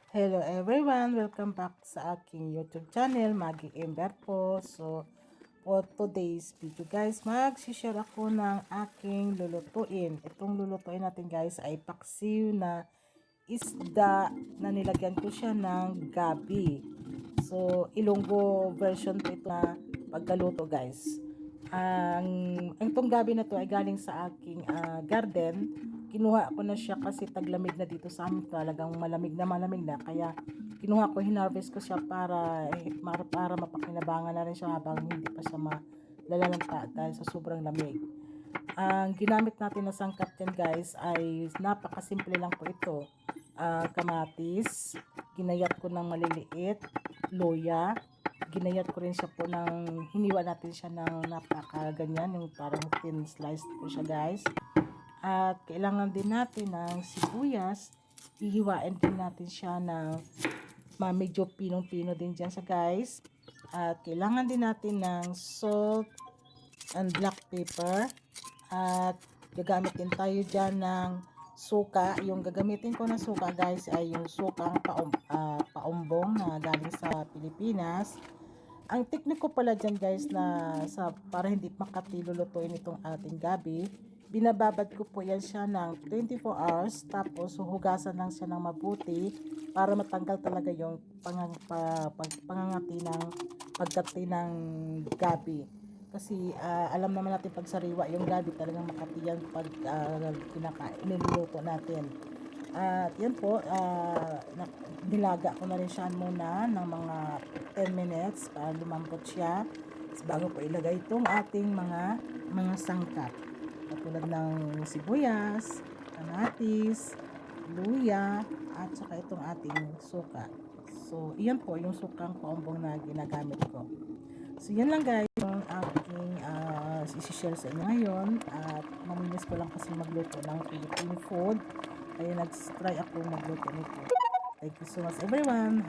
Hello everyone! Welcome back sa aking YouTube channel, Maggie Ember po. So, for today's video guys, mag-share ako ng aking lulutuin. Itong lulutuin natin guys ay paksiw na isda na nilagyan ko siya ng gabi. So, Ilonggo version po ito na pagkaluto guys. Itong gabi na to ay galing sa aking garden. Kinuha ko na siya kasi taglamig na dito sa amin, talagang malamig na kaya kinuha ko, hinarvest ko siya para mapakinabangan na rin siya habang hindi pa siya malalanta dahil sa sobrang lamig. Ang ginamit natin na sangkap dyan guys ay napakasimple lang po ito. Kamatis, ginayat ko ng maliliit, luya, ginayat ko rin siya po ng, hiniwa natin siya ng napakaganyan, yung parang thin slice po siya guys. At kailangan din natin ng sibuyas, ihiwain din natin siya ng medyo pinong-pino din dyan sa guys. At kailangan din natin ng salt and black pepper. At gagamit din tayo dyan ng suka. Yung gagamitin ko na suka guys ay yung sukang paumbong na galing sa Pilipinas. Ang tekniko pala dyan guys na para hindi makati lulutuin itong ating gabi, binababad ko po yan siya ng 24 hours, tapos huhugasan lang siya ng mabuti para matanggal talaga yung pangangati ng pagkati ng gabi. Kasi alam naman natin pag sariwa yung gabi talagang makati yan pag niluluto natin. At yan po, nilaga ko na rin siya muna ng mga 10 minutes para lumambot siya bago ko ilagay itong ating mga sangkap. Katulad ng sibuyas, kamatis, luya, at saka itong ating suka. So, iyan po yung sukang paumbong na ginagamit ko. So, yan lang guys yung aking isi-share sa inyo ngayon. At maminis ko lang kasi magluto ng Philippine food. Kaya nag-try ako magluto nito. Thank you so much everyone.